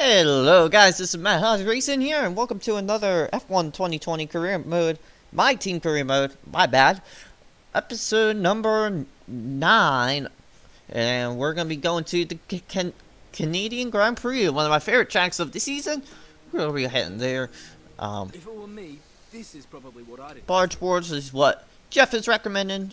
Hello guys, this is Matt Haas Racing here, and welcome to another F1 2020 career mode, my team career mode, my bad, episode number 9, and we're going to be going to the Canadian Grand Prix, one of my favorite tracks of the season. We're going to be heading there. If it were me, this is probably what I'd do. Barge Boards is what Jeff is recommending.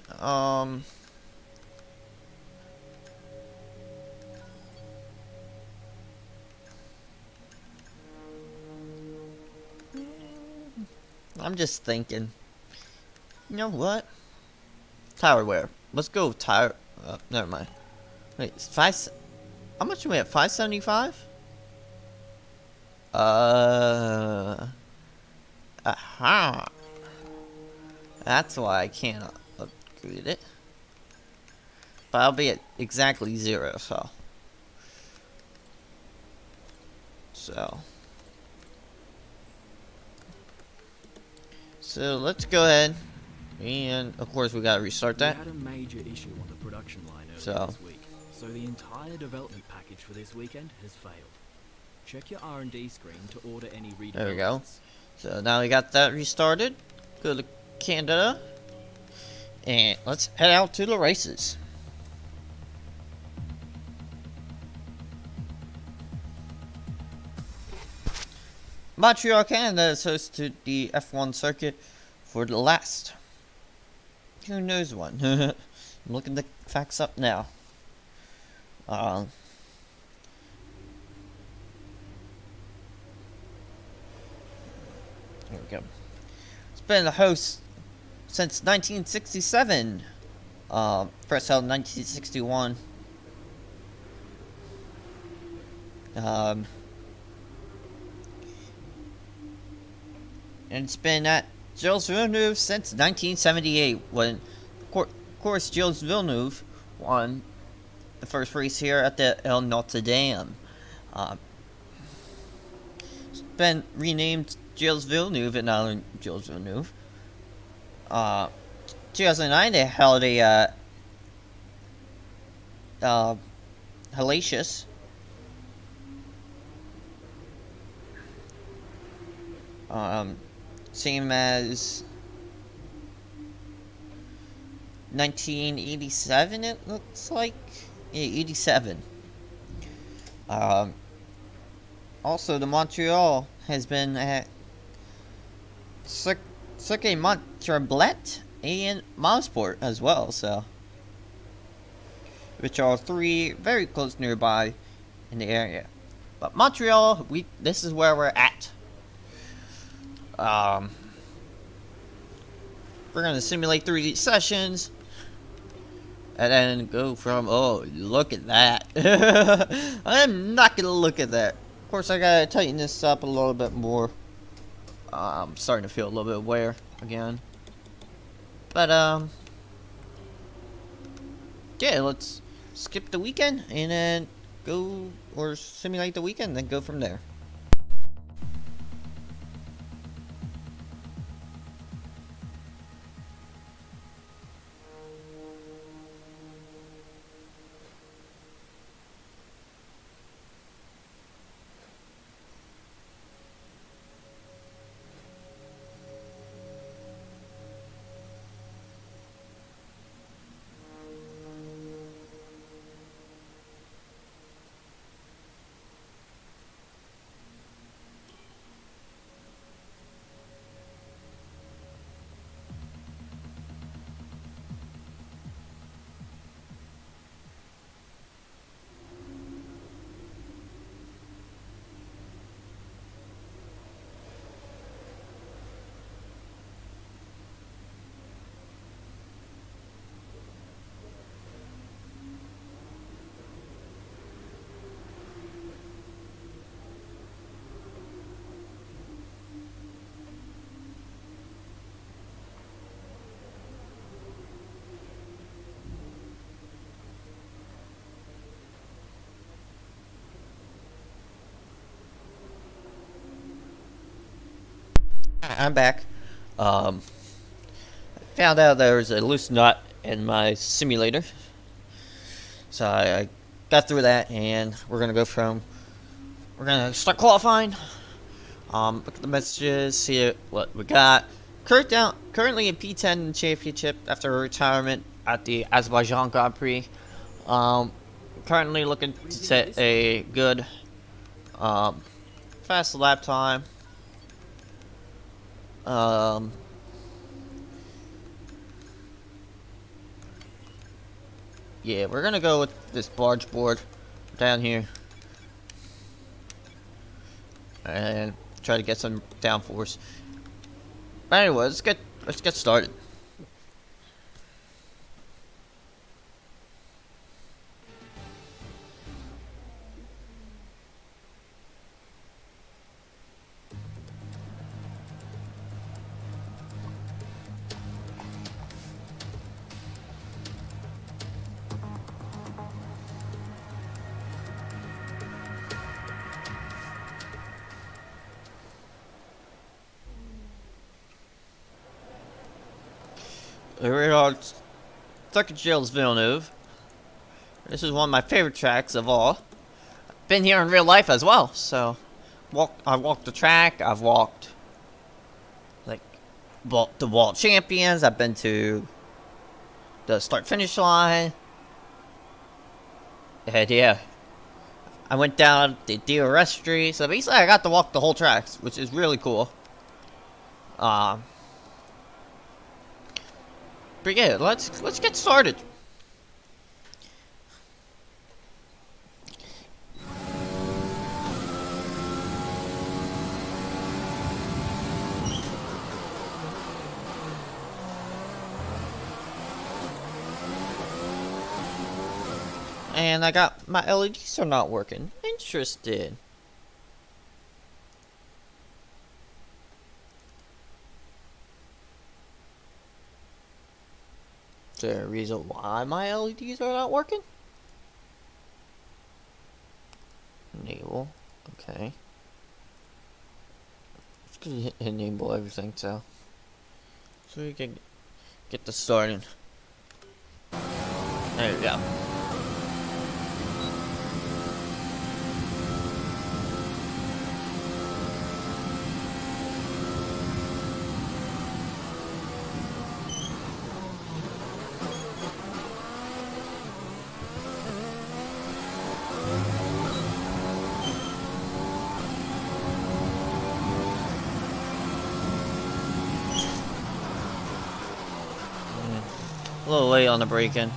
I'm just thinking, you know what? Tire wear. Let's go tire. Never mind. Wait, it's how much are we at? 575? Aha. That's why I can't upgrade it. But I'll be at exactly 0, so. So let's go ahead, and of course we gotta restart that. We had a major issue on the production line earlier this week, so the entire development package for this weekend has failed. Check your R&D screen to order any redevelopments. There we go. So now we got that restarted. Go to Canada, and let's head out to the races. Montreal, Canada is host to the F1 circuit for the last, who knows when. I'm looking the facts up now. There we go. It's been the host since 1967. First held in 1961. And it's been at Gilles Villeneuve since 1978, when, of course, Gilles Villeneuve won the first race here at the El Notre Dame. It's been renamed Gilles Villeneuve and not Gilles Villeneuve. 2009, they held a hellacious same as 1987, it looks like. Yeah, 87. Also, the Montreal has been at Circuit Mont-Tremblant and Mosport as well, so, which are 3 very close nearby in the area. But Montreal, this is where we're at. We're gonna simulate through these sessions, and then go from, oh, look at that. I'm not gonna look at that. Of course, I gotta tighten this up a little bit more. I'm starting to feel a little bit of wear again. But, yeah, let's skip the weekend, and then go, or simulate the weekend, then go from there. I'm back. Found out there was a loose nut in my simulator, so I got through that, and we're we're gonna start qualifying. Look at the messages, see what we got. Currently in P10 championship after retirement at the Azerbaijan Grand Prix. Currently looking to set a good fast lap time. Yeah, we're gonna go with this barge board down here and try to get some downforce. But anyway, let's get started. Here we are, stuck at Gilles Villeneuve. This is one of my favorite tracks of all. Been here in real life as well, so I walked the track. I've walked like the World Champions. I've been to the start-finish line, and yeah, I went down the DRS street. So basically, I got to walk the whole tracks, which is really cool. But yeah, let's get started. And I got my LEDs are not working. Interesting. Is there a reason why my LEDs are not working? Enable. Okay. Just gonna enable everything so we can get this started. There we go. A little late on the break-in.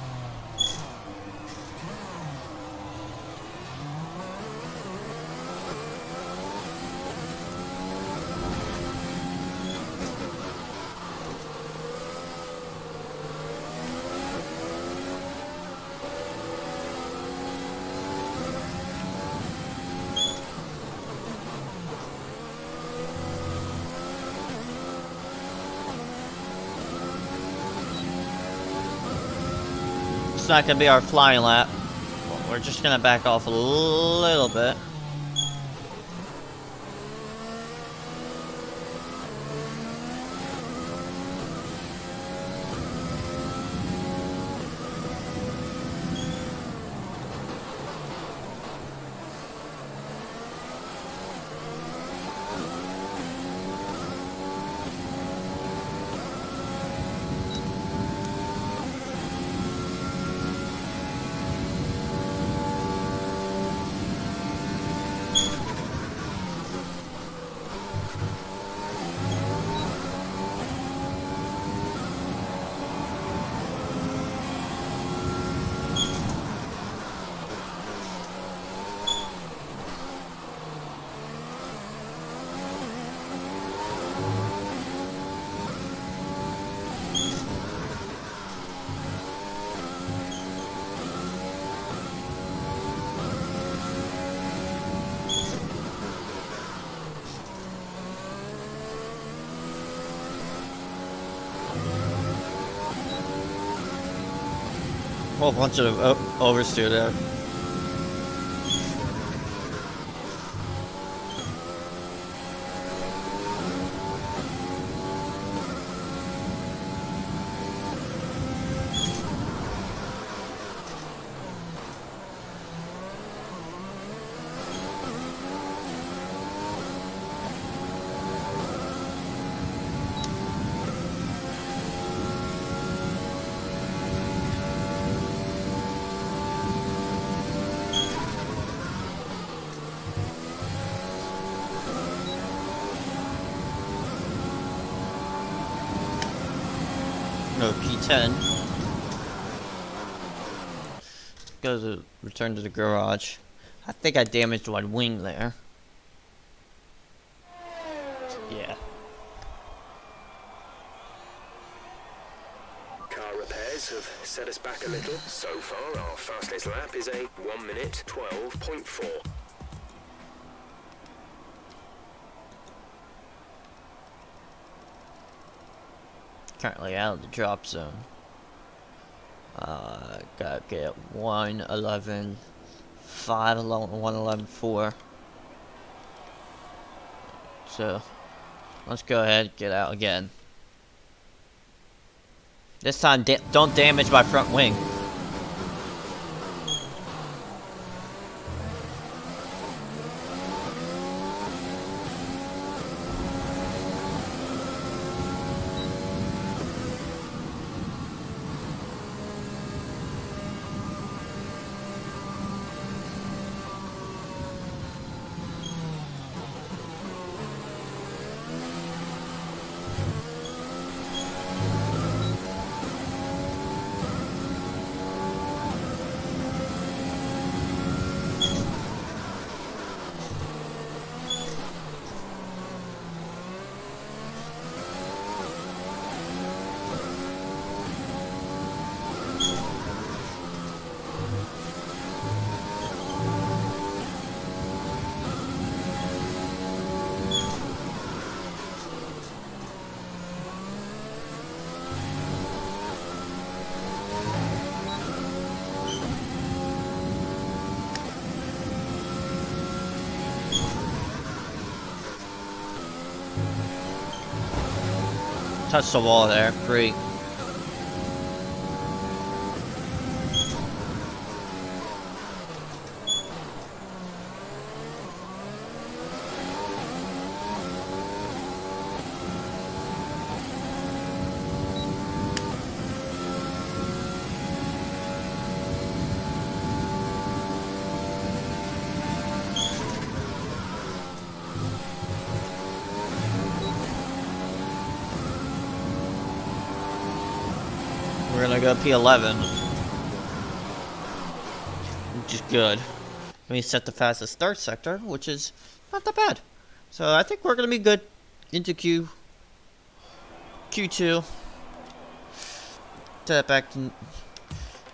It's not gonna be our flying lap. We're just gonna back off a little bit. Whole bunch of oversteer there. go to P10. Go to return to the garage. I think I damaged one wing there. Yeah. Car repairs have set us back a little. So far, our fastest lap is a 1 minute 12.4. Currently out of the drop zone. Gotta get 111, 511, 111, 4. So, let's go ahead and get out again. This time, don't damage my front wing. Touch the wall there, great. We're gonna go P11, which is good. We set the fastest start sector, which is not that bad. So I think we're gonna be good into Q2. Set back to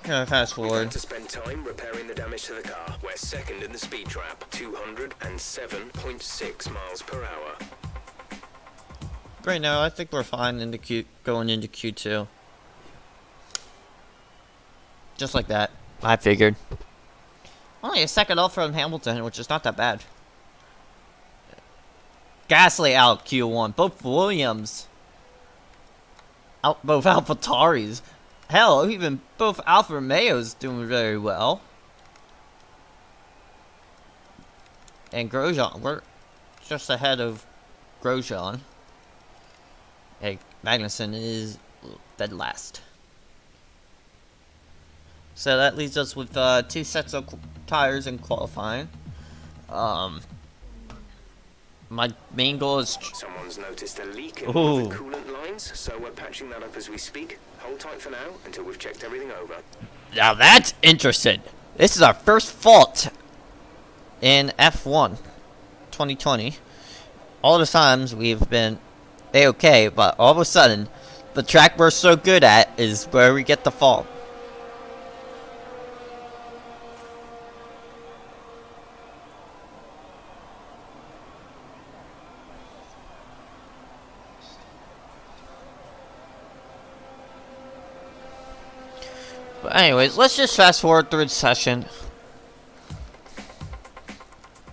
fast forward. To spend time repairing the damage to the car. We're second in the speed trap, 207.6 miles per hour. Right now, I think we're fine into going into Q2. Just like that. I figured. Only a second off from Hamilton, which is not that bad. Gasly out Q1. Both Williams. Out both AlphaTauris. Hell, even both Alfa Romeos doing very well. And Grosjean. We're just ahead of Grosjean. Hey, Magnussen is dead last. So that leaves us with 2 sets of tires in qualifying. My main goal is... Someone's noticed a leak in one of the coolant lines, so we're patching that up as we speak. Hold tight for now until we've checked everything over. Now that's interesting. This is our first fault in F1 2020. All the times we've been A-okay, but all of a sudden, the track we're so good at is where we get the fault. But anyways, let's just fast forward through the session.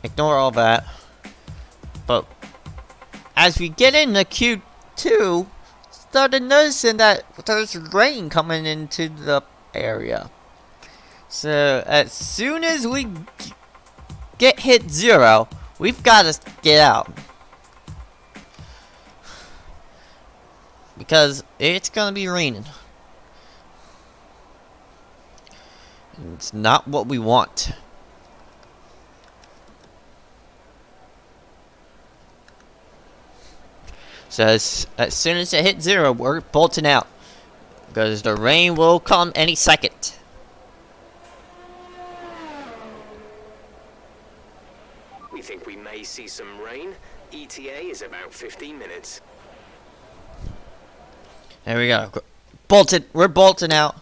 Ignore all that. But as we get into Q2, started noticing that there's rain coming into the area. So as soon as we hit 0, we've got to get out. Because it's gonna be raining. It's not what we want. So as soon as it hits 0, we're bolting out. because the rain will come any second. We think we may see some rain. ETA is about 15 minutes. There we go. Bolted. We're bolting out.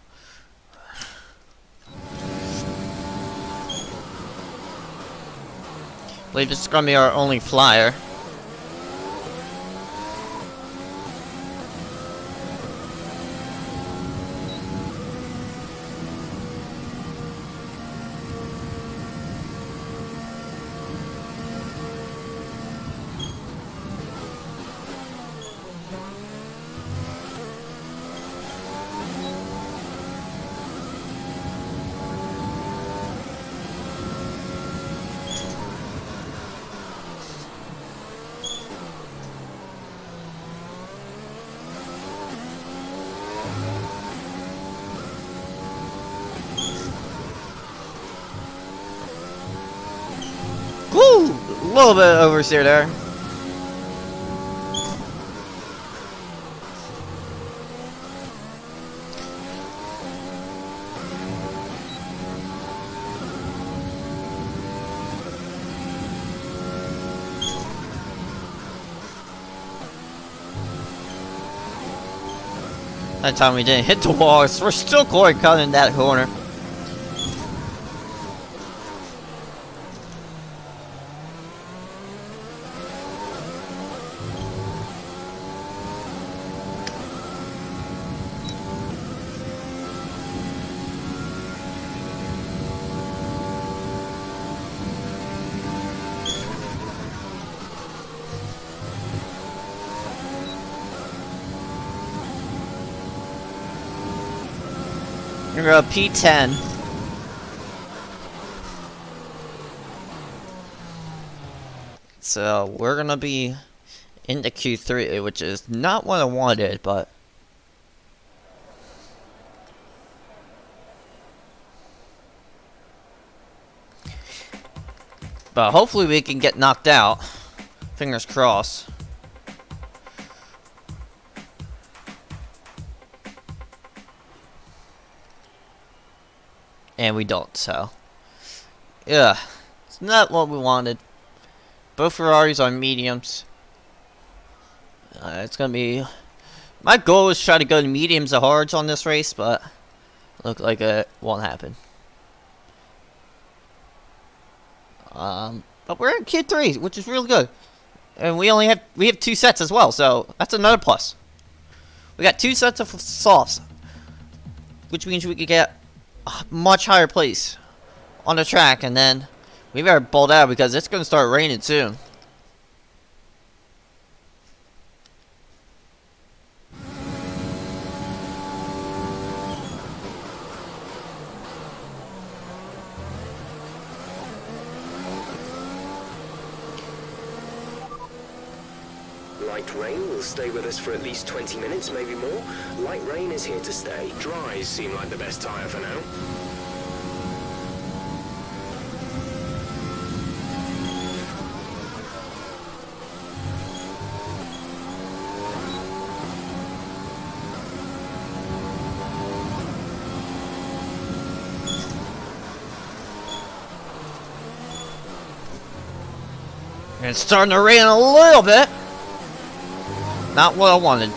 I believe this is going to be our only flyer. Woo! A little bit of oversteer there. That time we didn't hit the wall, so we're still cutting that corner. You're a P10. So we're gonna be into Q3, which is not what I wanted, but hopefully we can get knocked out. Fingers crossed. And we don't, so yeah, it's not what we wanted. Both Ferraris are mediums. It's gonna be, my goal is to try to go to mediums or hards on this race, but look like it won't happen. But we're in Q3, which is really good, and we have 2 sets as well, so that's another plus. We got 2 sets of softs, which means we could get a much higher place on the track, and then we better bolt out because it's going to start raining soon. Light rain will stay with us for at least 20 minutes, maybe more. Light rain is here to stay. Dries seem like the best tyre for now. It's starting to rain a little bit. Not what I wanted.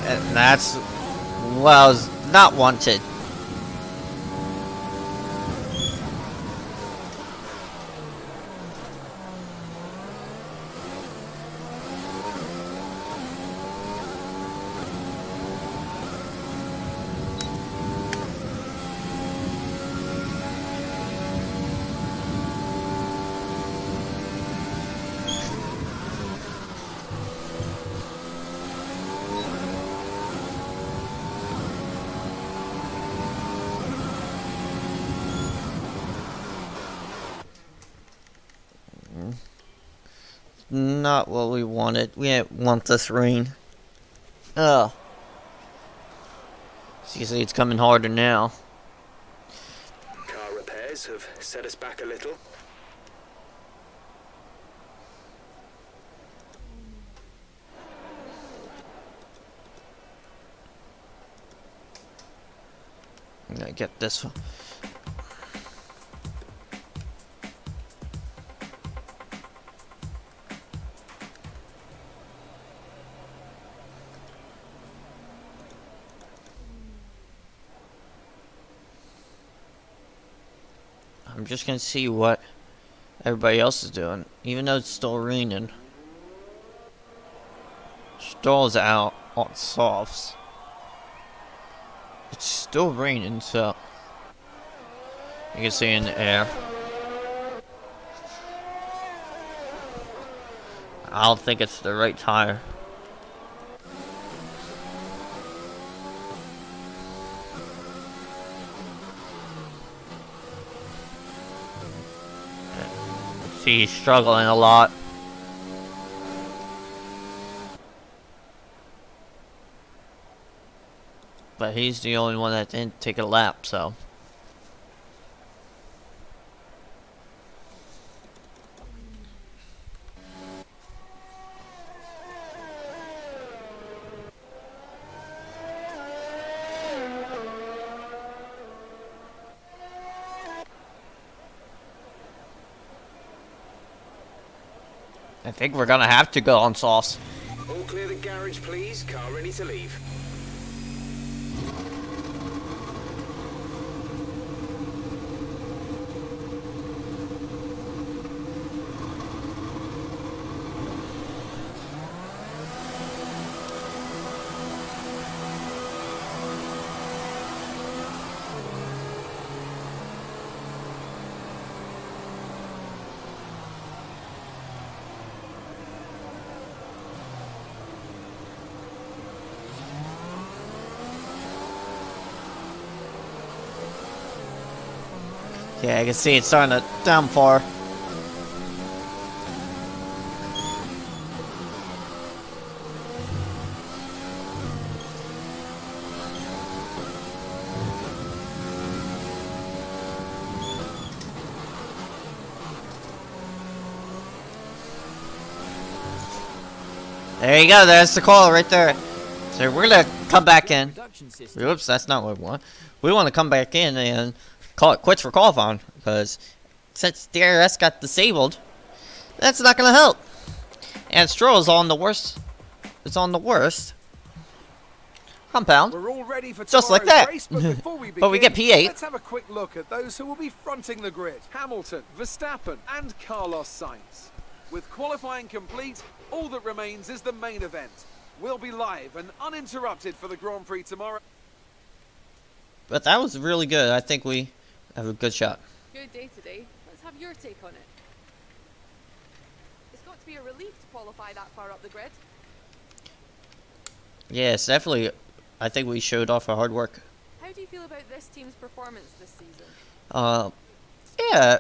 And that's what I was not wanted. not what we wanted. We didn't want this rain. Ugh. So you see it's coming harder now. Car repairs have set us back a little. I'm gonna get this one. I'm just gonna see what everybody else is doing, even though it's still raining. Stroll's out on softs. It's still raining, so you can see in the air. I don't think it's the right tire. See, he's struggling a lot. But he's the only one that didn't take a lap, so. I think we're gonna have to go on softs. All clear the garage, please. Car ready to leave. Yeah, I can see it's starting to downpour. There you go, there's the call right there. So we're gonna come back in. Oops, that's not what we want. We want to come back in and call it quits for qualifying, because since DRS got disabled, that's not gonna help. And Stroll's on the worst. It's on the worst compound. We're all ready for just like that. Race, but before we begin, but we get P8. Let's have a quick look at those who will be fronting the grid. Hamilton, Verstappen, and Carlos Sainz. With qualifying complete, all that remains is the main event. We'll be live and uninterrupted for the Grand Prix tomorrow. But that was really good. I think we have a good shot. Good day today. Let's have your take on it. It's got to be a relief to qualify that far up the grid. Yes, definitely. I think we showed off our hard work. How do you feel about this team's performance this season? Yeah.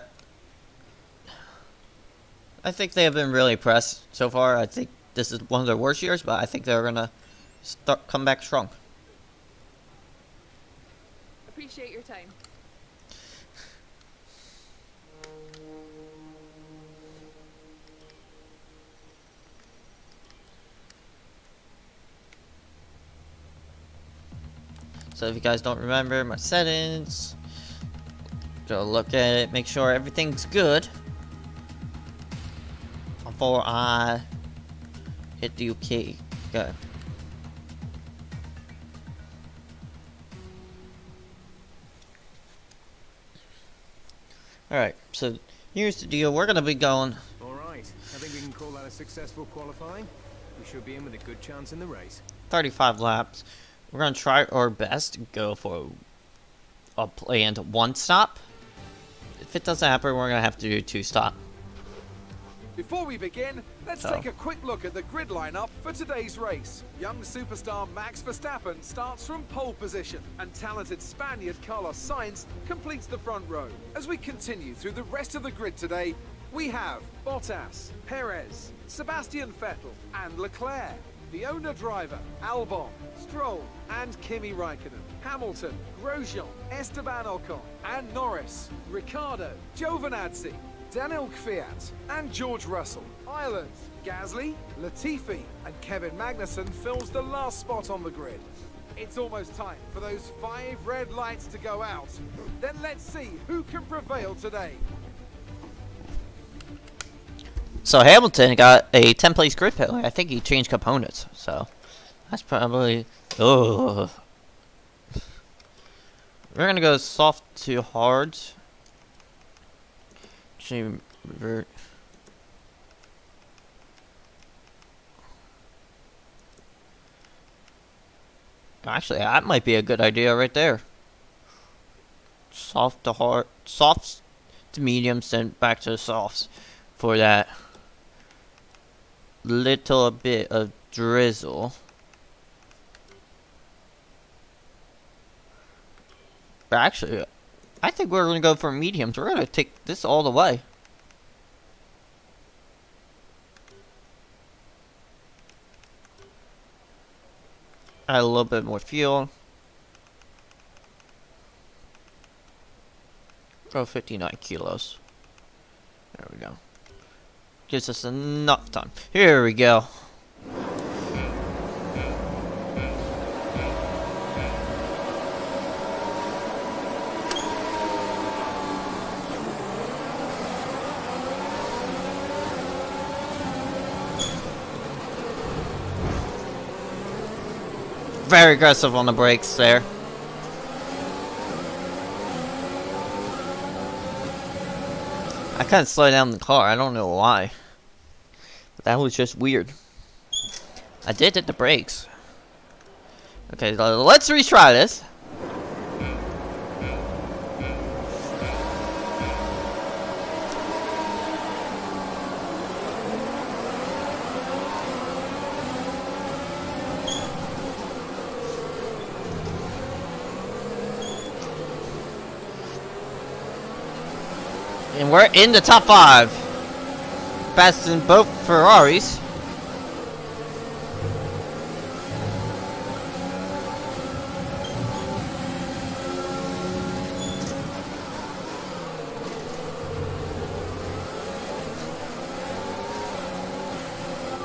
I think they have been really impressed so far. I think this is one of their worst years, but I think they're gonna come back strong. Appreciate your time. So if you guys don't remember my settings, go look at it, make sure everything's good before I hit the OK. Go. Alright, so here's the deal. We're gonna be going. Alright, I think we can call that a successful qualifying. We should be in with a good chance in the race. 35 laps. We're gonna try our best to go for a planned one stop. If it doesn't happen, we're gonna have to do two stop. Before we begin, let's take a quick look at the grid lineup for today's race. Young superstar Max Verstappen starts from pole position, and talented Spaniard Carlos Sainz completes the front row. As we continue through the rest of the grid today, We have Bottas, Perez, Sebastian Vettel and Leclerc. The owner-driver, Albon, Stroll and Kimi Raikkonen. Hamilton, Grosjean, Esteban Ocon and Norris. Ricciardo, Giovinazzi, Daniel Kvyat and George Russell. Ireland, Gasly, Latifi and Kevin Magnussen fills the last spot on the grid. It's almost time for those 5 red lights to go out. Then let's see who can prevail today. So Hamilton got a 10th place grid penalty. I think he changed components, so that's probably. Oh, we're gonna go soft to hard. Revert. Actually, that might be a good idea right there. Soft to hard, softs to mediums, then back to the softs for that little bit of drizzle. But actually, I think we're gonna go for mediums. We're gonna take this all the way. Add a little bit more fuel. Go 59 kilos. There we go. Gives us enough time. Here we go. Very aggressive on the brakes there. I kind of slowed down the car. I don't know why. But that was just weird. I did hit the brakes. Okay, let's retry this. And we're in the top 5. Faster than both Ferraris.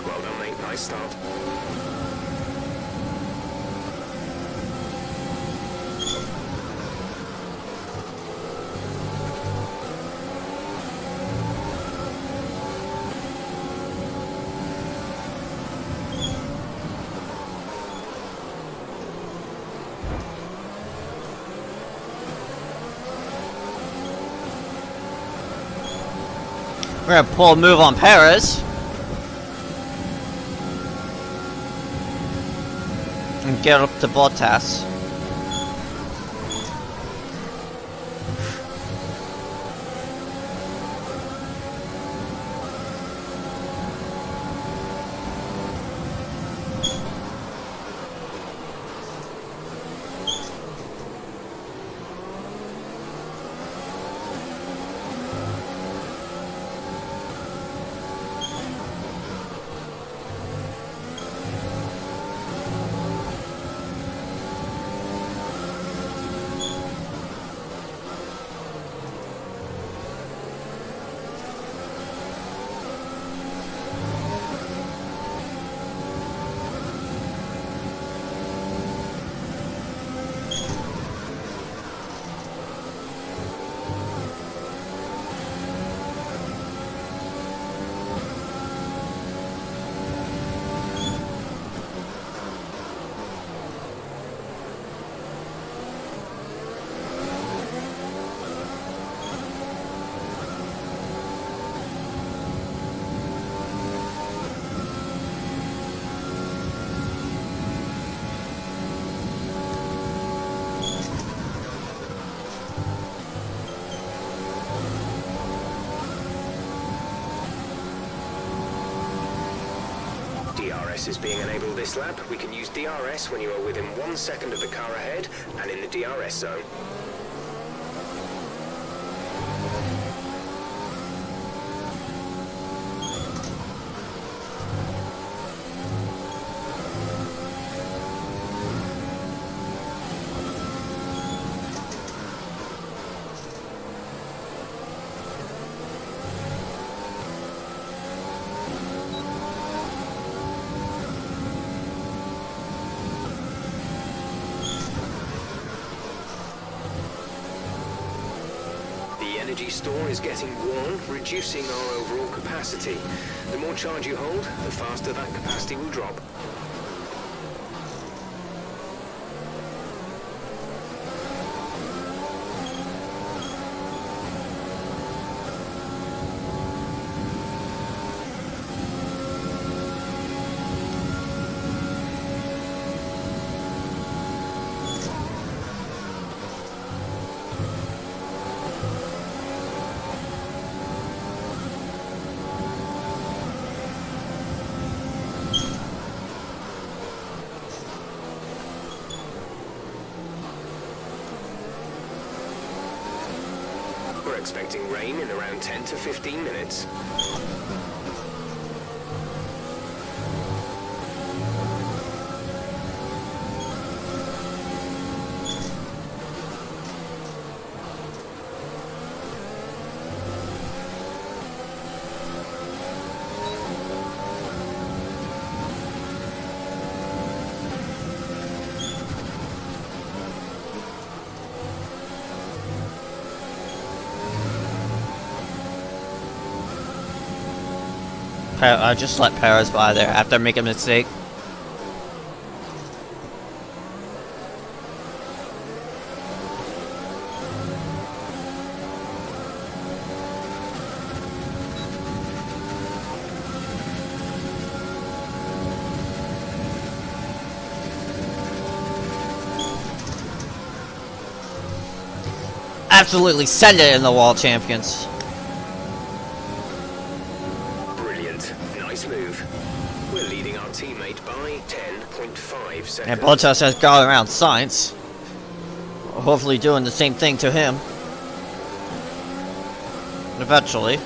Well done, mate. Nice start. We're gonna pull a move on Perez. And get up to Bottas. DRS is being enabled this lap. We can use DRS when you are within 1 second of the car ahead and in the DRS zone. energy store is getting worn, reducing our overall capacity. The more charge you hold, the faster that capacity will drop. We're expecting rain in around 10 to 15 minutes. I just let Perez by there after making a mistake. Absolutely send it in the wall, champions. Nice move. We're leading our teammate by 10.5 seconds. And Bottas has gone around Sainz. Hopefully doing the same thing to him. Eventually.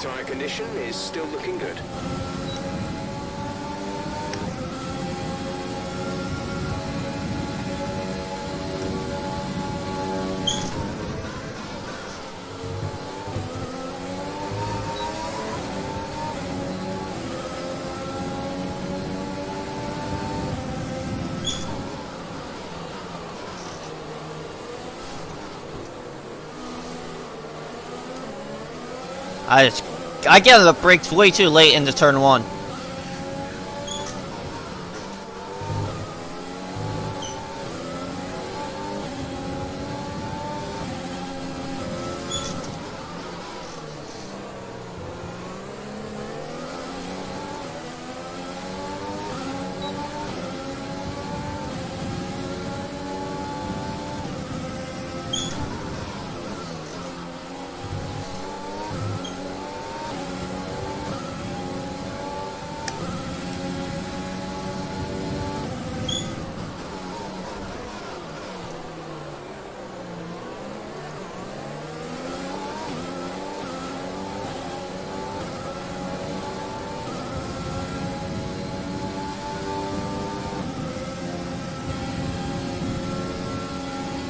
Tyre condition is still looking good. I get the brakes way too late into turn one.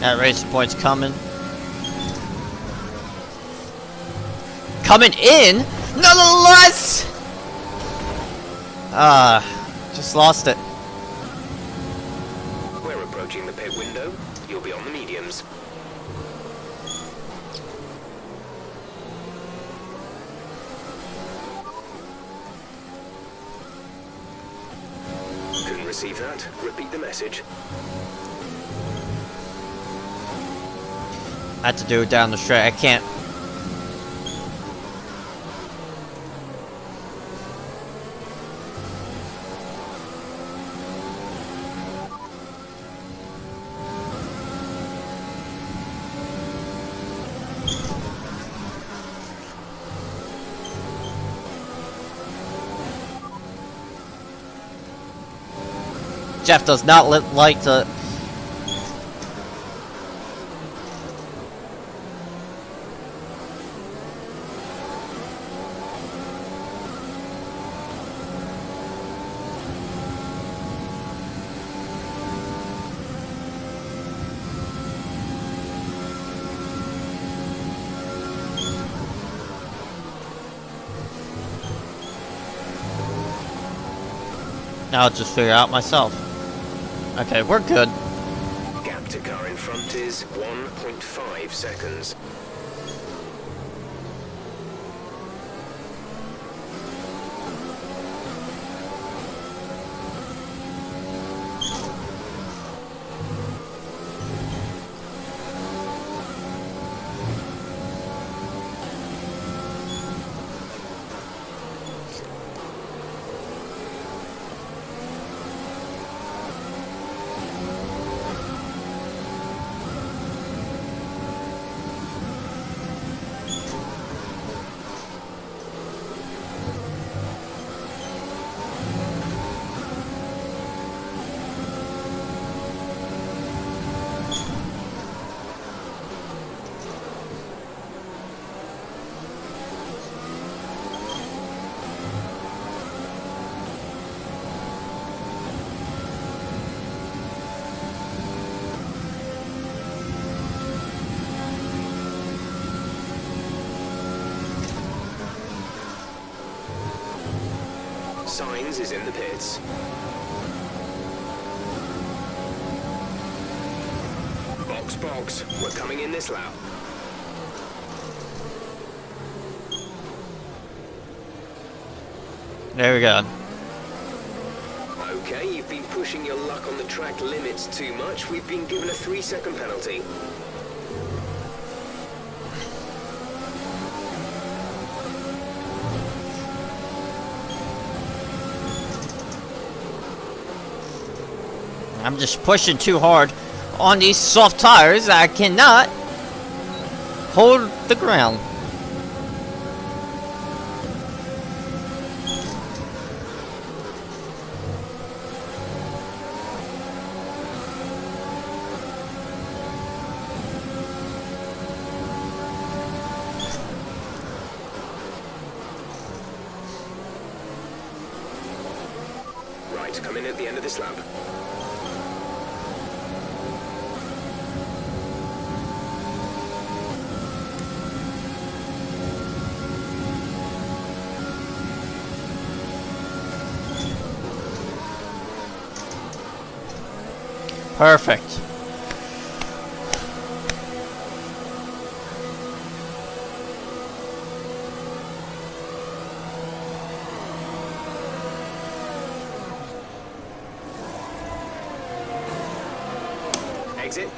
That racing point's coming. Coming in? Nonetheless! Just lost it. We're approaching the pit window. You'll be on the mediums. Couldn't receive that. Repeat the message. I had to do it down the straight. I can't. Jeff does not like to. Now I'll just figure it out myself. Okay, we're good. Gap to car in front is 1.5 seconds. Signs is in the pits. Box, we're coming in this lap. There we go. Okay, you've been pushing your luck on the track limits too much. We've been given a 3-second penalty. I'm just pushing too hard on these soft tires. I cannot hold the ground. Right, come in at the end of this lap. Perfect.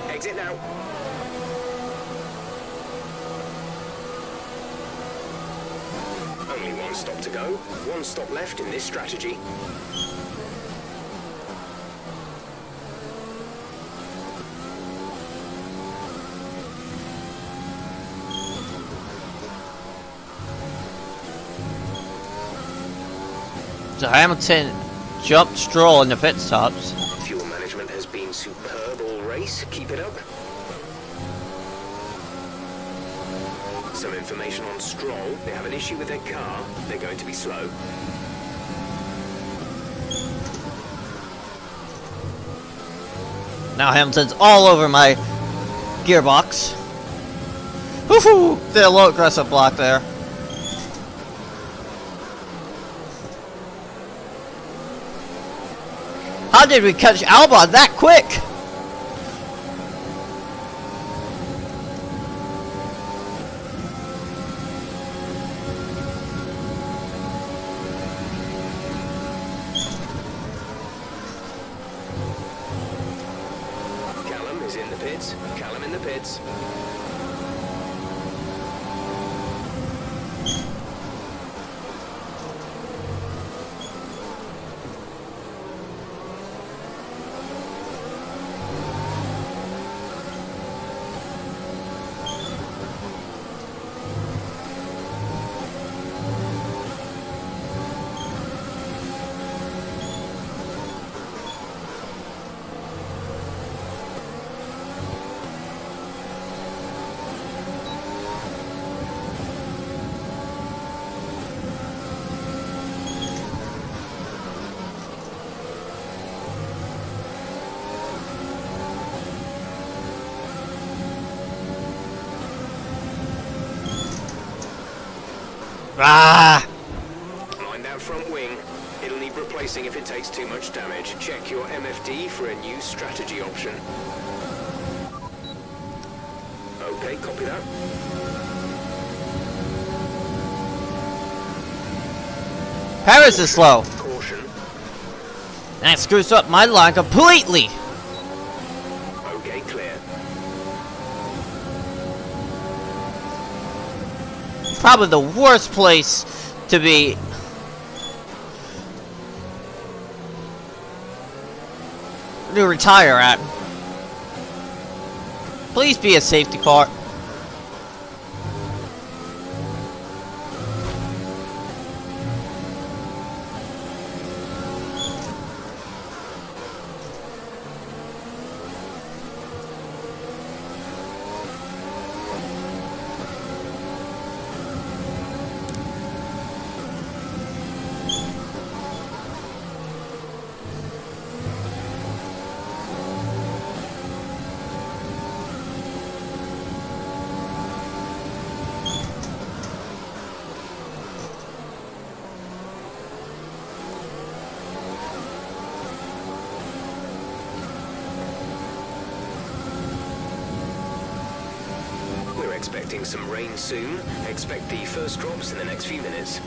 Exit now. Only one stop to go. One stop left in this strategy. So Hamilton jumped Stroll in the pit stops. Fuel management has been superb all race. Keep it up. Some information on Stroll. They have an issue with their car. They're going to be slow. Now Hamilton's all over my gearbox. Woohoo! Did a low aggressive block there. How did we catch Albon that quick? Callum is in the pits. Callum in the pits. Ah! Mind that front wing. It'll need replacing if it takes too much damage. Check your MFD for a new strategy option. Okay, copy that. Paris is slow. Caution. That screws up my line completely. Okay, clear. Probably the worst place to be. To retire at. Please be a safety car. We're expecting some rain soon. Expect the first drops in the next few minutes.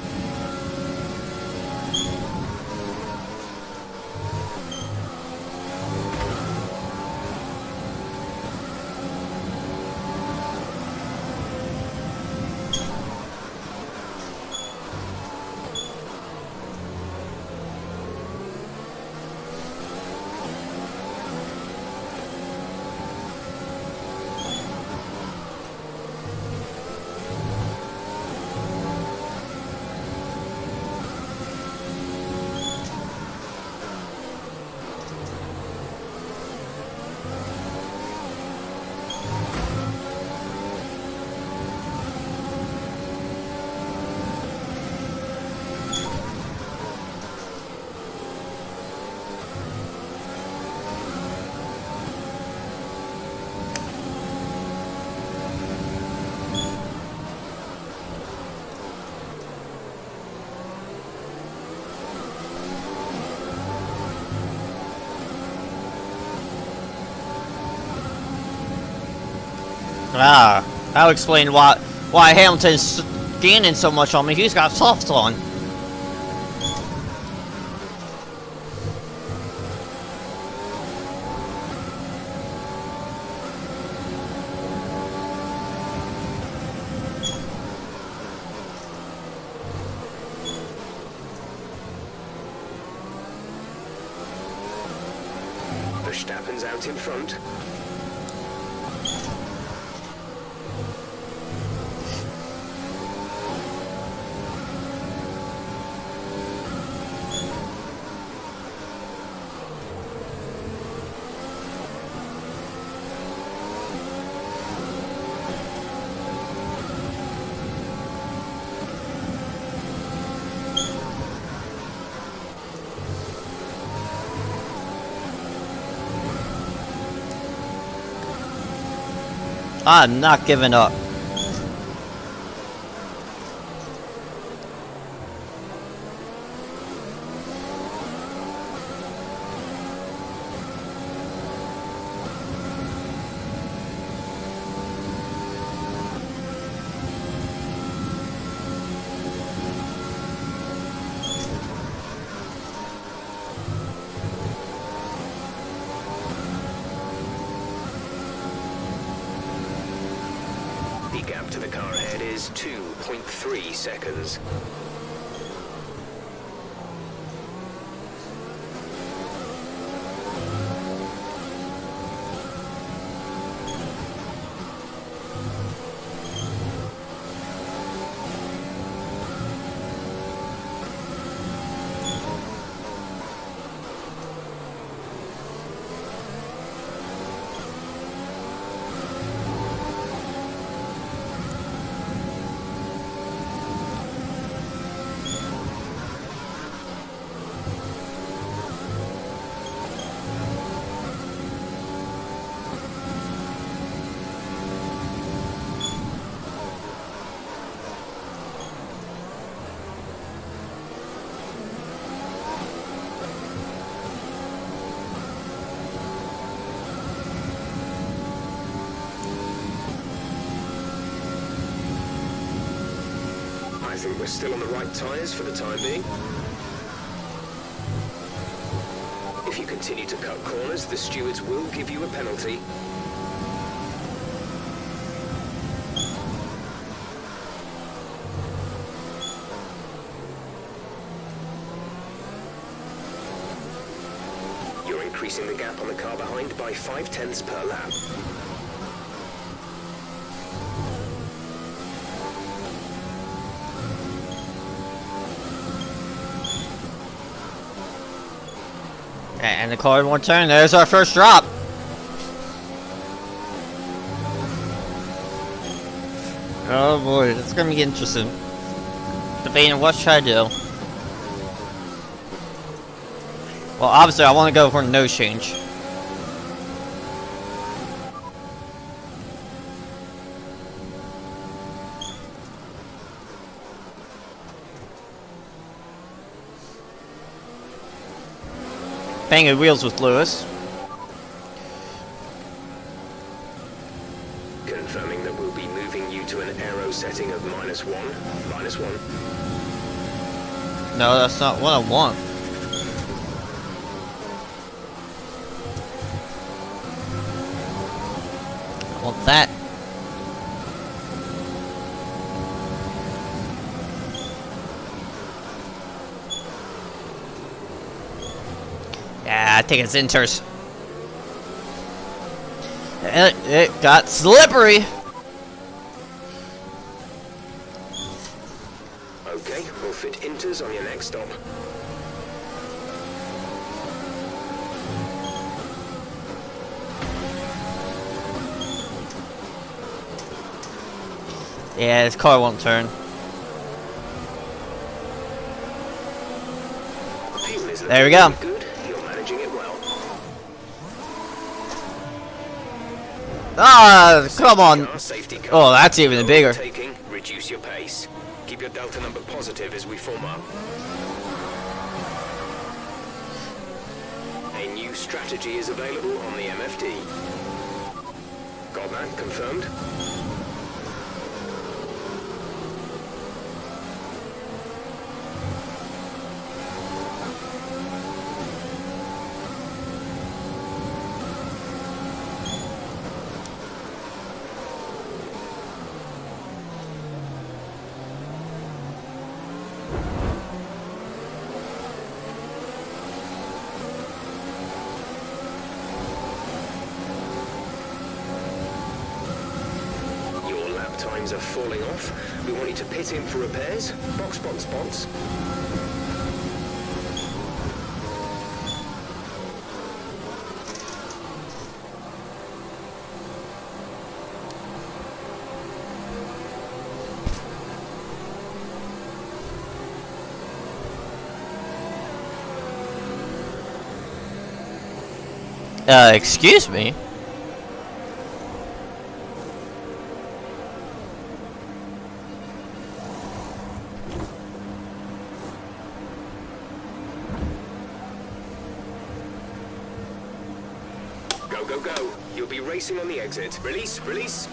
Ah, that'll explain why Hamilton's gaining so much on me. He's got softs on. Verstappen's out in front. I'm not giving up. The gap to the car ahead is 2.3 seconds. think we're still on the right tyres for the time being. If you continue to cut corners, the stewards will give you a penalty. You're increasing the gap on the car behind by 0.5 per lap. And the car won't turn. There's our first drop. Oh boy, that's gonna be interesting. Debating what should I do. Well, obviously I want to go for no change. Banging wheels with Lewis. Confirming that we'll be moving you to an aero setting of -1. -1. No, that's not what I want. I want that. Yeah, I think it's Inters. It got slippery. Okay, we'll fit Inters on your next stop. Yeah, this car won't turn. Fuel is There we looking go. good. You're managing it well. Ah, come on. Safety car. Oh, that's even bigger. Taking, reduce your pace. Keep your delta number positive as we form up. A new strategy is available on the MFD. Got that confirmed? Times are falling off. We want you to pit in for repairs. Box, box, box. Excuse me? Go, go, go. You'll be racing on the exit. Release, release.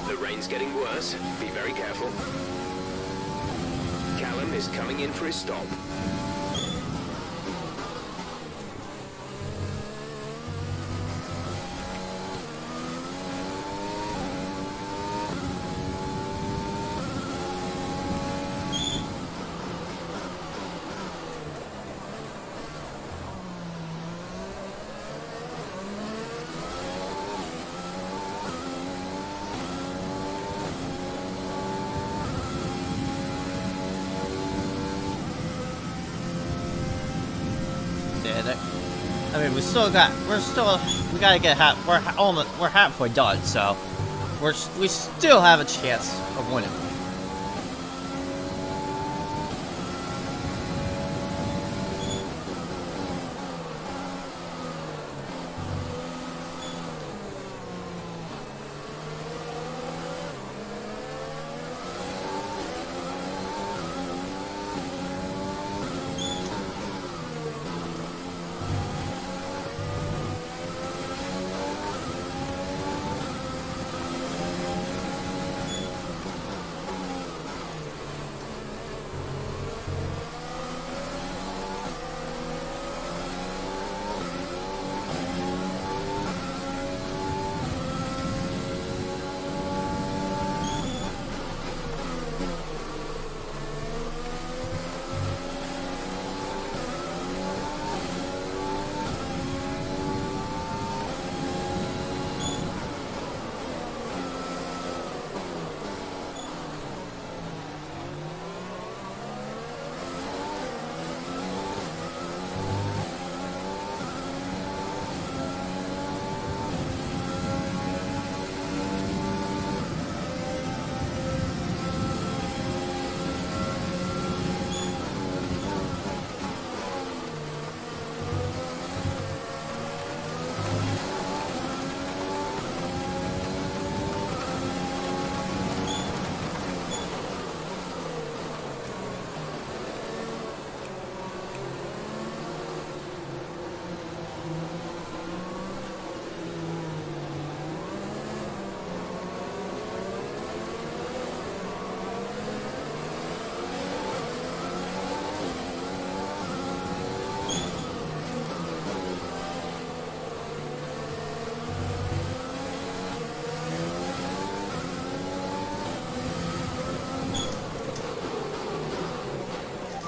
The rain's getting worse. Be very careful. Callum is coming in for his stop. Yeah, that. I mean, we gotta get we're halfway done, so we still have a chance of winning.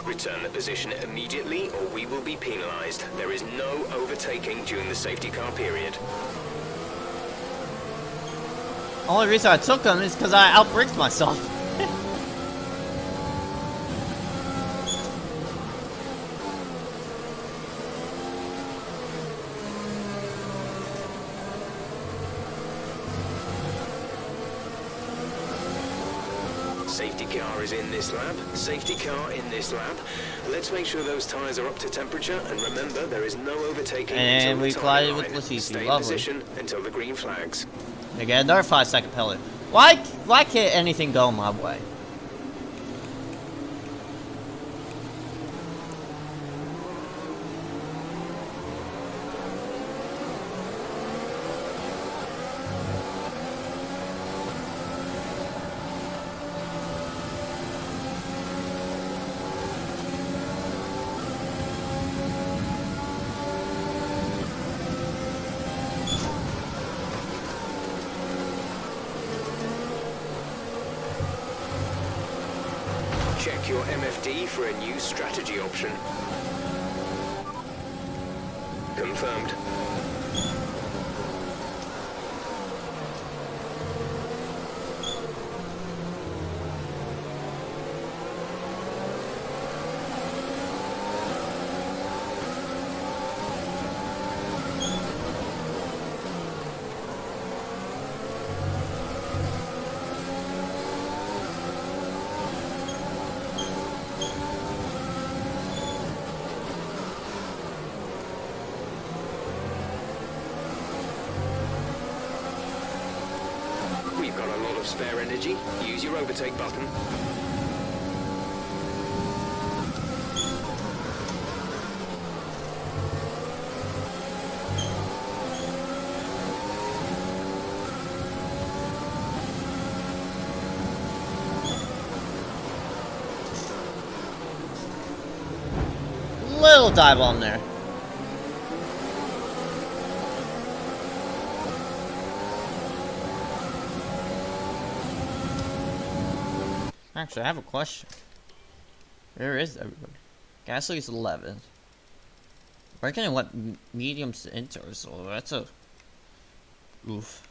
Return the position immediately or we will be penalized. There is no overtaking during the safety car period. Only reason I took them is because I outbraked myself. Safety car is in this lap. Safety car in this lap. Let's make sure those tyres are up to temperature, and remember, there is no overtaking And until we the collided timing with line. Latifi. Stay in Lovely. position until the green flags. They get another 5-second penalty. Why can't anything go my way? Check your MFD for a new strategy option. Confirmed. We've got a lot of spare energy. Use your overtake button. Little dive on there. Actually, I have a question. Where is everybody? Gasly's 11th. We're gonna let mediums to enter, so that's a... Oof.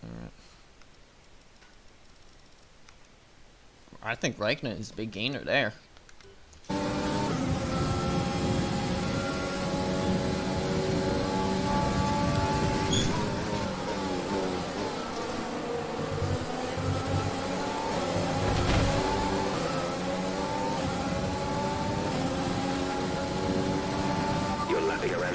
Alright. I think Raikkonen is a big gainer there.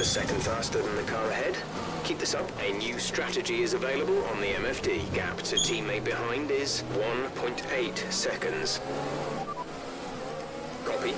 second faster than the car ahead. Keep this up. A new strategy is available on the MFD. Gap to teammate behind is 1.8 seconds. Copy.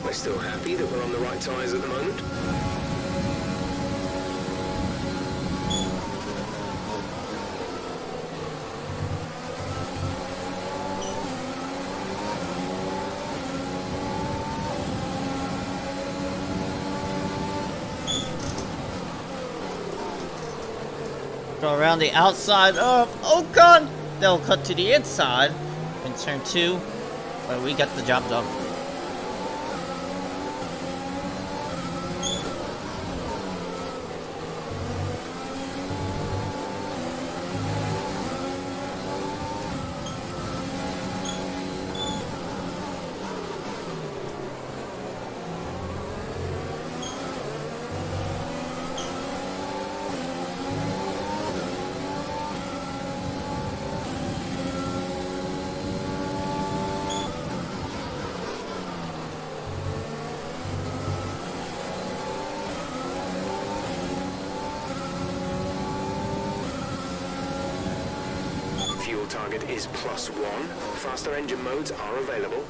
We're still happy that we're on the right tyres at the moment. Go around the outside of Ocon. They'll cut to the inside in turn 2, but we get the job done. Fuel target is +1. Faster engine modes are available.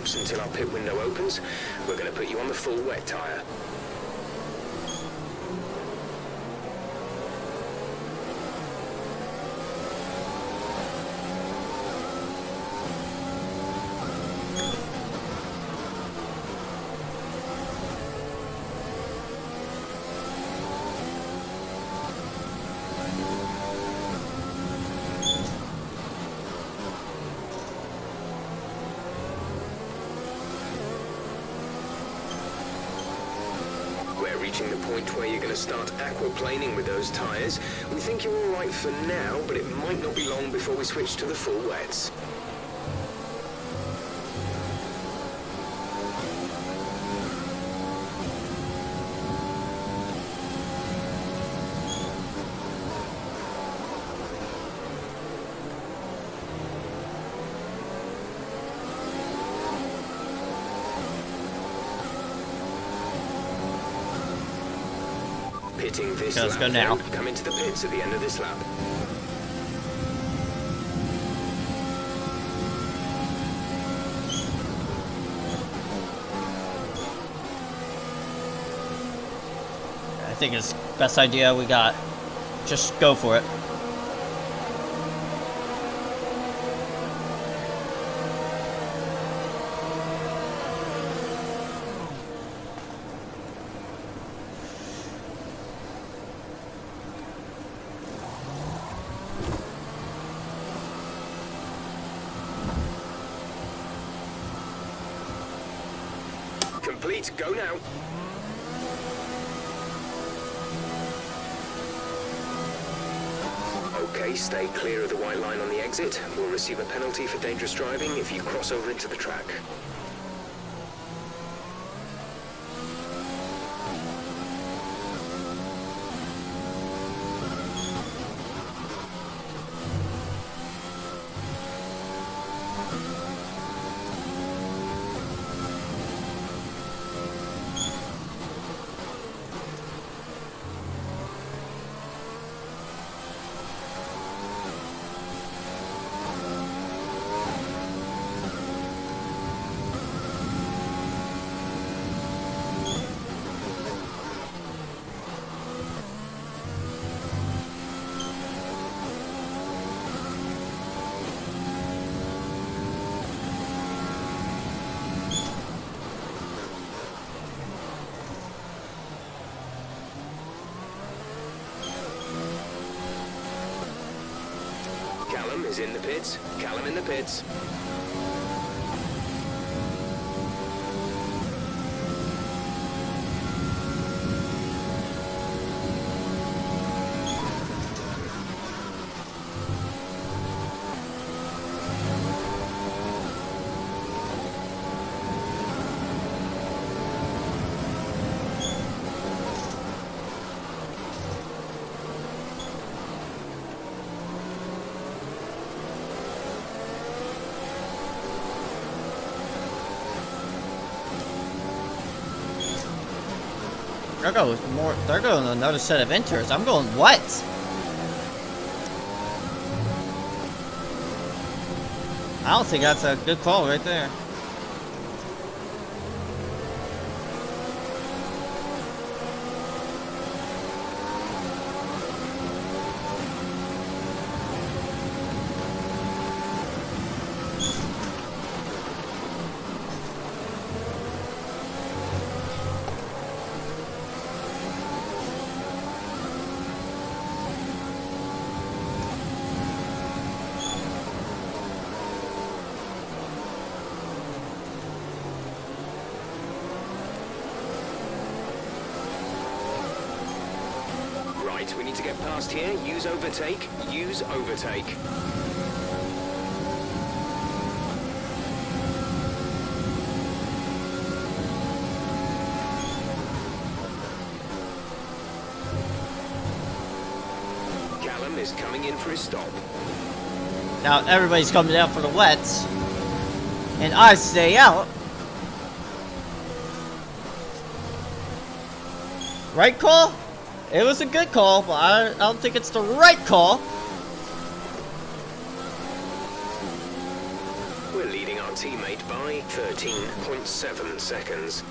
Until our pit window opens, we're going to put you on the full wet tyre. Reaching the point where you're going to start aquaplaning with those tyres. We think you're all right for now, but it might not be long before we switch to the full wets. Pitting this let's lap, go now. Come into the pits at the end of this lap. I think it's the best idea we got. Just go for it. Complete, go now. Okay, stay clear of the white line on the exit. We'll receive a penalty for dangerous driving if you cross over into the track. Callum is in the pits. Callum in the pits. They're going another set of inters. I'm going what? I don't think that's a good call right there. We need to get past here. Use overtake. Use overtake. Callum is coming in for his stop. Now everybody's coming down for the wets, and I stay out. Right call? It was a good call, but I don't think it's the right call. We're leading our teammate by 13.7 seconds.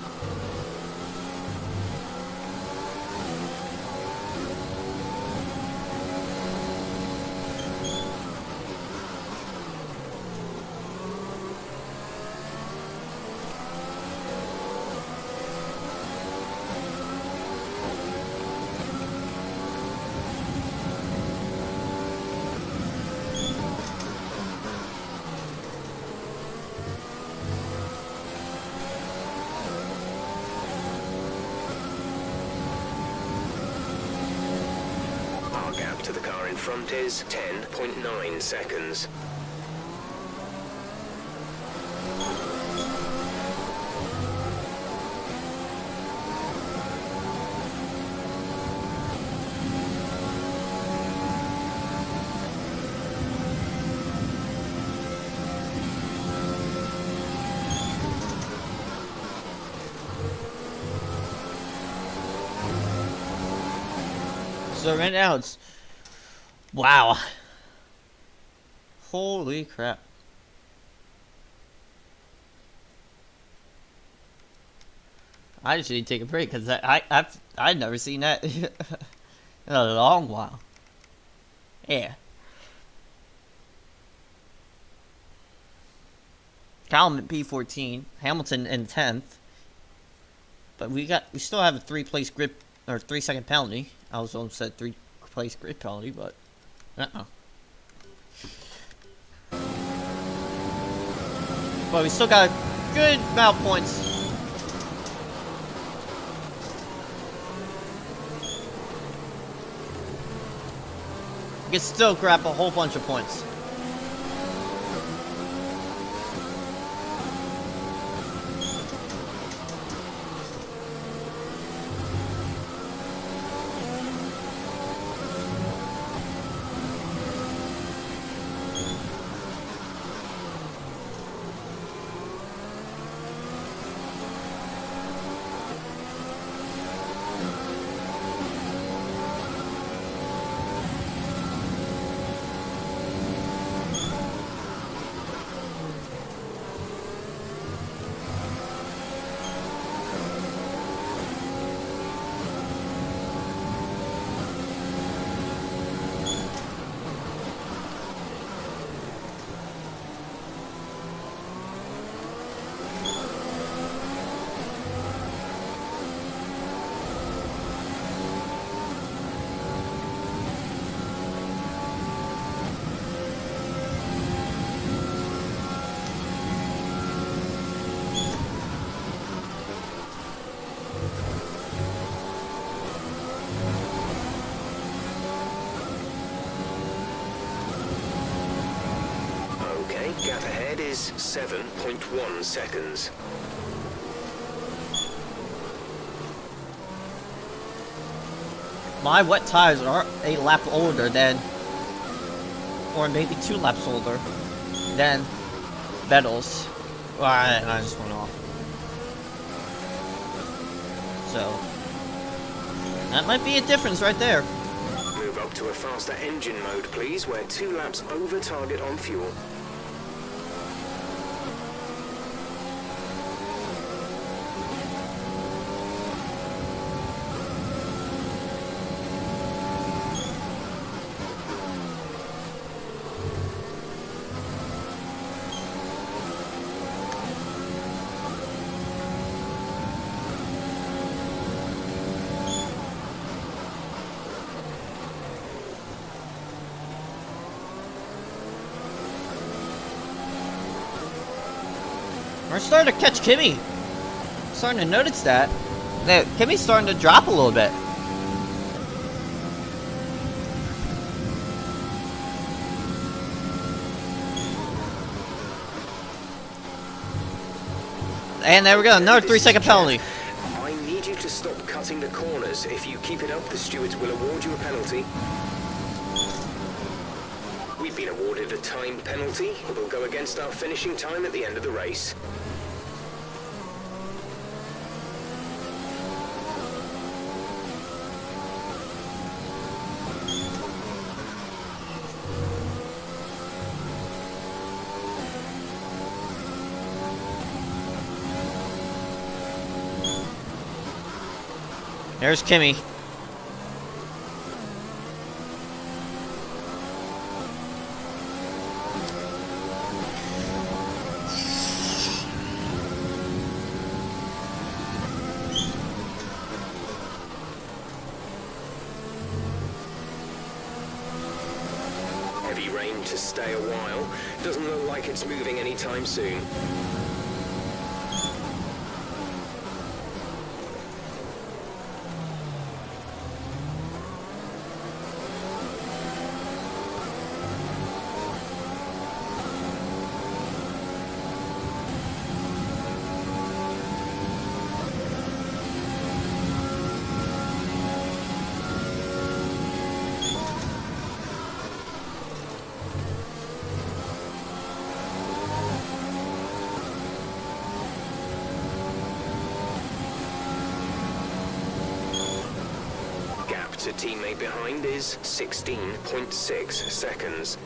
To the car in front is 10.9 seconds. So right now it's... Wow. Holy crap. I just need to take a break because I've never seen that in a long while. Yeah. Callum at P14, Hamilton in 10th. But we still have a 3-place grid or 3-second penalty. I was almost said 3-place grid penalty, but But we still got a good amount of points. We can still grab a whole bunch of points. Gap ahead is 7.1 seconds. My wet tires are a lap older than, or maybe 2 laps older than Vettel's. Well, I just went off. So, that might be a difference right there. Move up to a faster engine mode, please. We're 2 laps over target on fuel. We're starting to catch Kimmy. Starting to notice that. Kimmy's starting to drop a little bit. And there we go, another 3-second penalty. I need you to stop cutting the corners. If you keep it up, the stewards will award you a penalty. We've been awarded a time penalty. It will go against our finishing time at the end of the race. There's Kimmy. Heavy rain to stay a while. Doesn't look like it's moving anytime soon. To teammate behind is 16.6 seconds.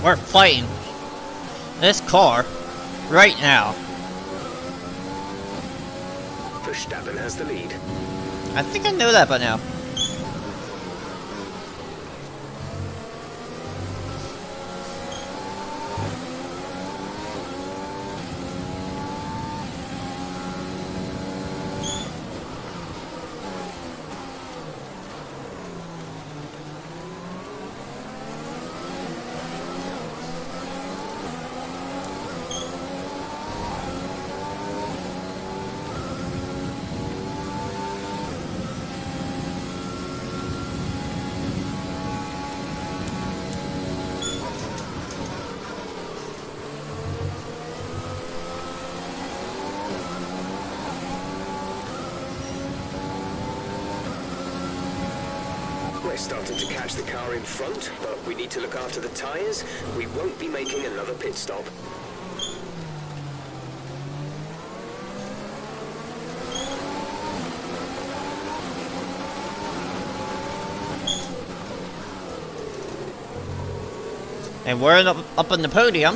We're fighting this car right now. Verstappen has the lead. I think I know that by now. We're starting to catch the car in front, but we need to look after the tyres. We won't be making another pit stop. And we're up on the podium.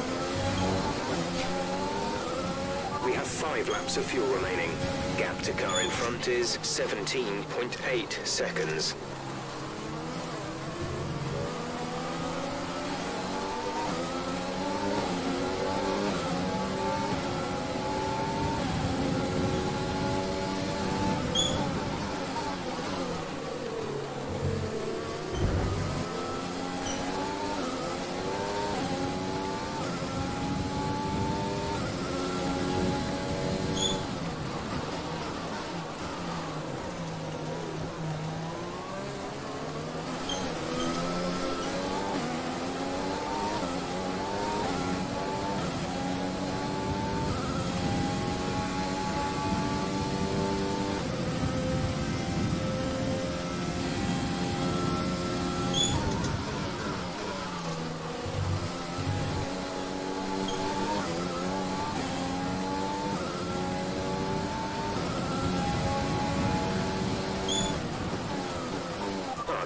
We have 5 laps of fuel remaining. Gap to car in front is 17.8 seconds.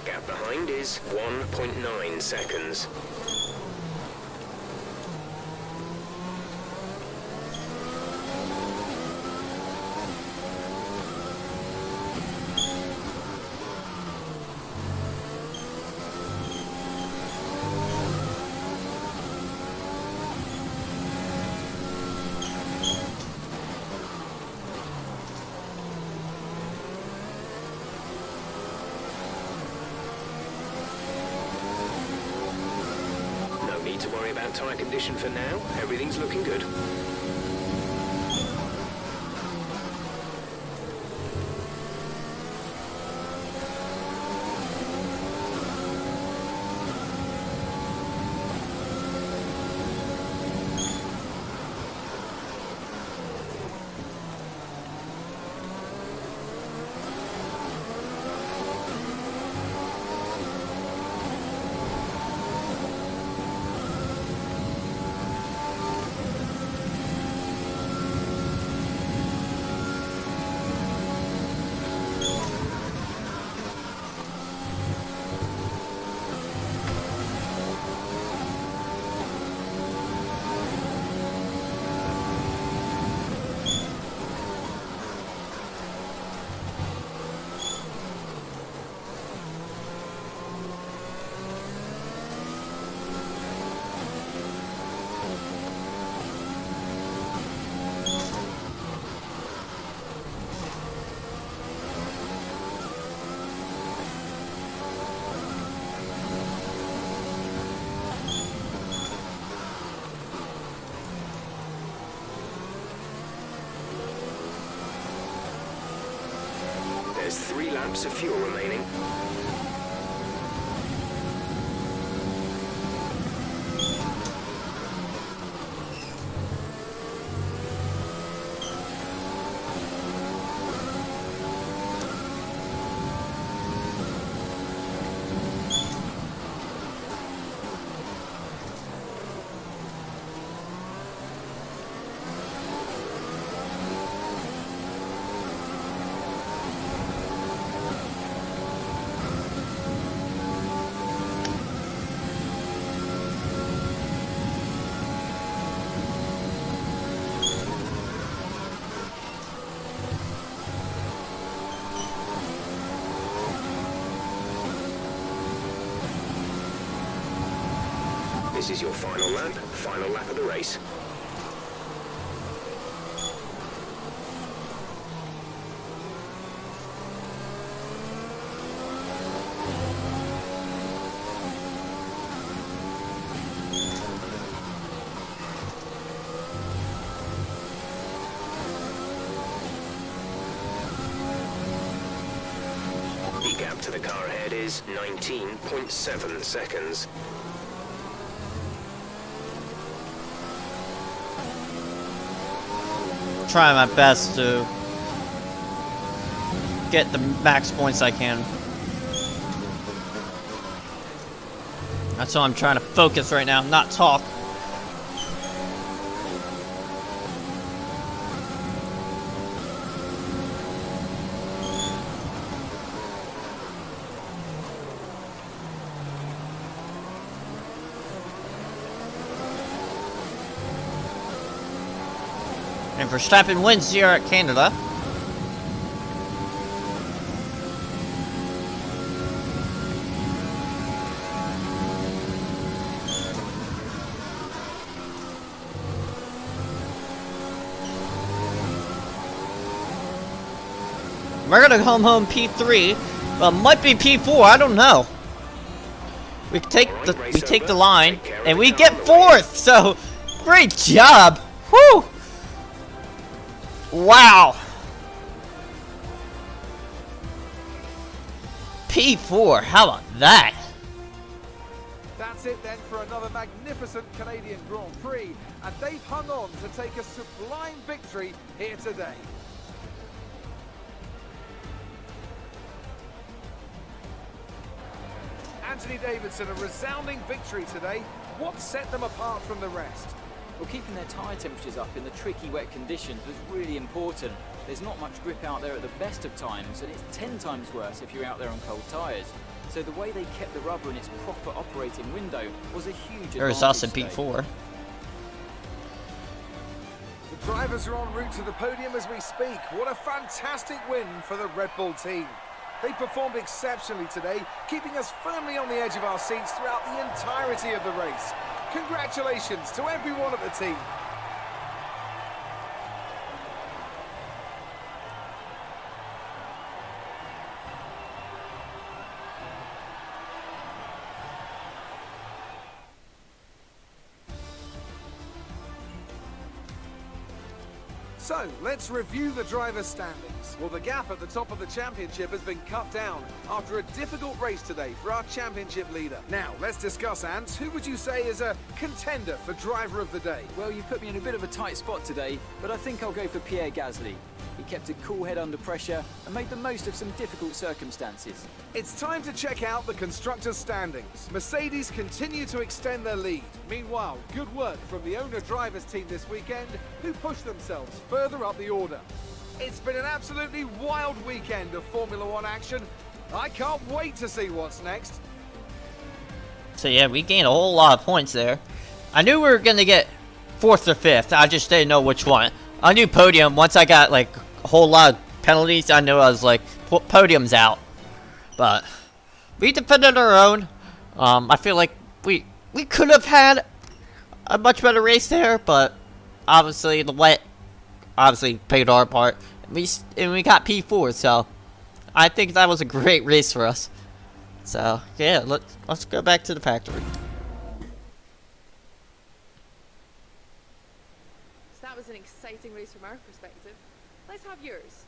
Gap behind is 1.9 seconds. No need to worry about tyre condition for now. Everything's looking good. There's 3 laps of fuel remaining. This is your final lap of the race. The gap to the car ahead is 19.7 seconds. Trying my best to get the max points I can. That's why I'm trying to focus right now, not talk. And Verstappen wins here at Canada. We're gonna come home P3. Well, it might be P4. I don't know. We take the line and we get 4th. So great job. Whew. Wow. P4, how about that? That's it then for another magnificent Canadian Grand Prix, and they've hung on to take a sublime victory here today. Anthony Davidson, a resounding victory today. What set them apart from the rest? Well, keeping their tyre temperatures up in the tricky wet conditions was really important. There's not much grip out there at the best of times, and it's 10 times worse if you're out there on cold tyres. So the way they kept the rubber in its proper operating window was a huge There's us in advantage today. P4. The drivers are en route to the podium as we speak. What a fantastic win for the Red Bull team. They performed exceptionally today, keeping us firmly on the edge of our seats throughout the entirety of the race. Congratulations to everyone at the team. So, let's review the driver's standings. Well, the gap at the top of the championship has been cut down after a difficult race today for our championship leader. Now, let's discuss, Ants. Who would you say is a contender for driver of the day? Well, you've put me in a bit of a tight spot today, but I think I'll go for Pierre Gasly. He kept a cool head under pressure and made the most of some difficult circumstances. It's time to check out the constructors' standings. Mercedes continue to extend their lead. Meanwhile, good work from the owner-drivers team this weekend, who pushed themselves further up the order. It's been an absolutely wild weekend of Formula One action. I can't wait to see what's next. So yeah, we gained a whole lot of points there. I knew we were gonna get 4th or 5th. I just didn't know which one. I knew podium. Once I got like a whole lot of penalties, I knew I was like, podium's out. But we defended our own. I feel like we could have had a much better race there, but obviously the wet obviously played our part. We got P4, so I think that was a great race for us. So yeah, let's go back to the factory. So that was an exciting race from our perspective. Let's have yours.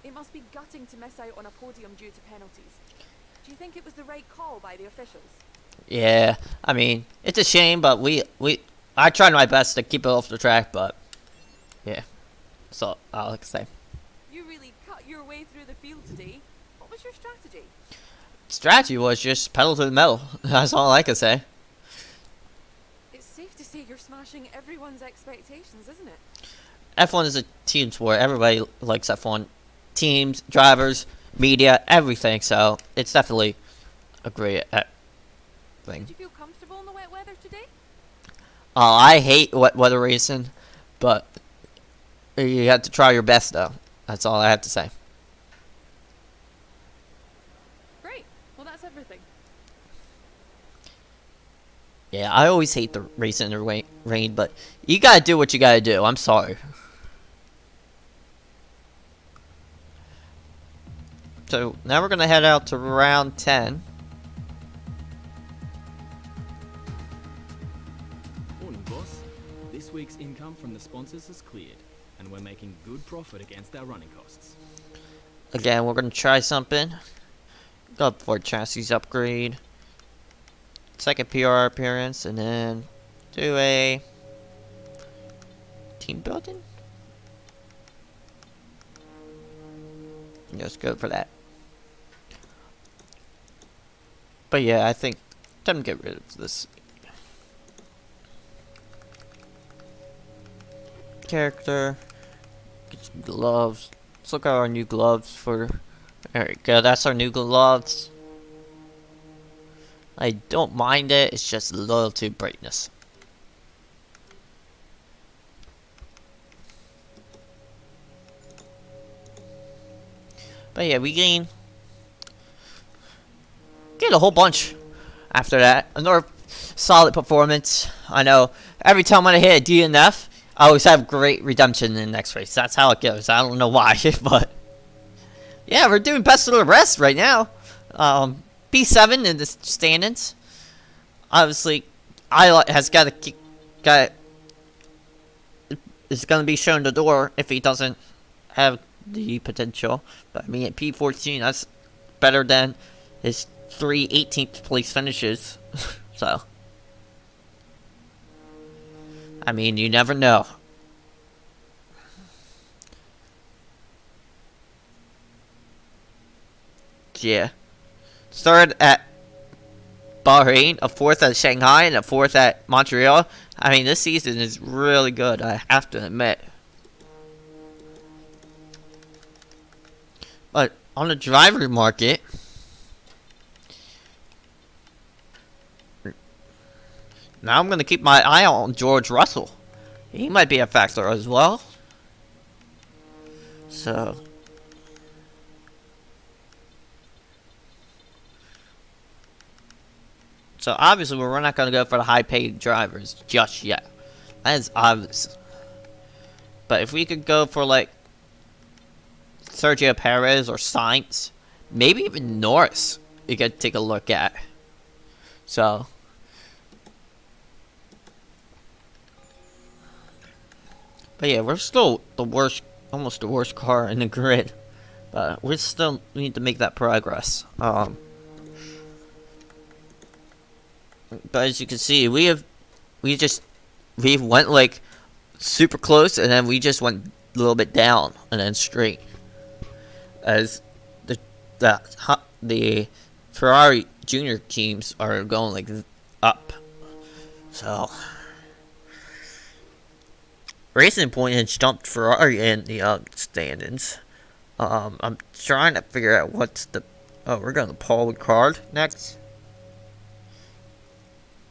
It must be gutting to miss out on a podium due to penalties. Do you think it was the right call by the officials? Yeah, I mean, it's a shame, but I tried my best to keep it off the track, but yeah, that's all I can say. You really cut your way through the field today. What was your strategy? Strategy was just pedal to the metal. That's all I can say. It's safe to say you're smashing everyone's expectations, isn't it? F1 is a team sport. Everybody likes F1. Teams, drivers, media, everything. So it's definitely a great thing. Do you feel comfortable in the wet weather today? I hate wet weather racing, but you have to try your best, though. That's all I have to say. Great. Well, that's everything. Yeah, I always hate the racing in the rain, but you gotta do what you gotta do. I'm sorry. So now we're gonna head out to round 10. Morning, boss. This week's income from the sponsors has cleared, and we're making good profit against our running costs. Again, we're gonna try something. Go up for a chassis upgrade. Second PR appearance, and then do a team building. Let's go for that. But yeah, I think time to get rid of this character. Get some gloves. Let's look at our new gloves for. There we go. That's our new gloves. I don't mind it. It's just a little too brightness. But yeah, we gain a whole bunch after that. Another solid performance. I know every time when I hit a DNF, I always have great redemption in the next race. That's how it goes. I don't know why, but yeah, we're doing best of the rest right now. P7 in the standings. Obviously, is going to be shown the door if he doesn't have the potential. But I mean, at P14, that's better than his 3 18th place finishes. So, I mean, you never know. Yeah. Third at Bahrain, a 4th at Shanghai, and a 4th at Montreal. I mean, this season is really good, I have to admit. But on the driver market, now I'm going to keep my eye on George Russell. He might be a factor as well. So obviously we're not going to go for the high-paid drivers just yet. That is obvious. But if we could go for like Sergio Perez or Sainz, maybe even Norris, you could take a look at. So but yeah, we're still the worst, almost the worst car in the grid. But we still need to make that progress. But as you can see, we went like super close, and then we just went a little bit down and then straight. As the Ferrari junior teams are going like up. So Racing Point has jumped Ferrari in the standings. I'm trying to figure out what's the. Oh, we're going to Paul Ricard next.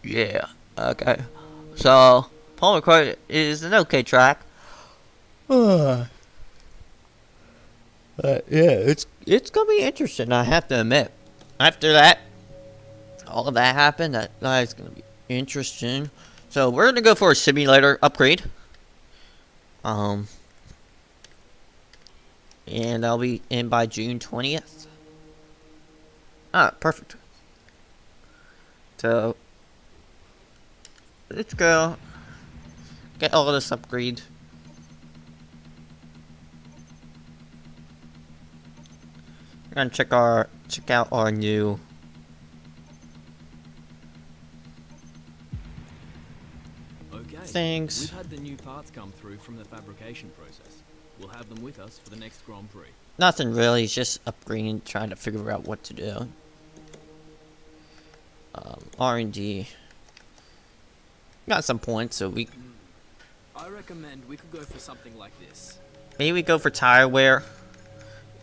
Yeah. Okay. So Paul Ricard is an okay track. But yeah, it's gonna be interesting. I have to admit. After that, all of that happened. That's gonna be interesting. So we're gonna go for a simulator upgrade. And I'll be in by June 20th. Ah, perfect. So let's go get all of this upgrade. We're gonna check out our new things. We've had the new parts come through from the fabrication process. We'll have them with us for the next Grand Prix. Nothing really, just upgrading, trying to figure out what to do. R&D. Got some points, so we. I recommend we could go for something like this. Maybe we go for tire wear.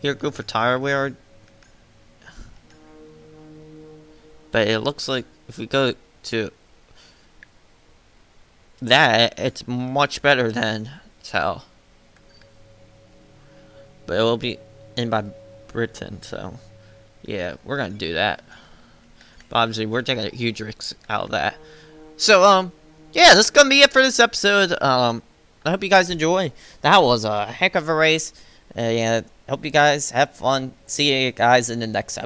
Here, go for tire wear. But it looks like if we go to that, it's much better than Tell. But it will be in by Britain, so yeah, we're gonna do that. But obviously, we're taking a huge risk out of that. So, yeah, that's gonna be it for this episode. I hope you guys enjoy. That was a heck of a race. Yeah, hope you guys have fun. See you guys in the next episode.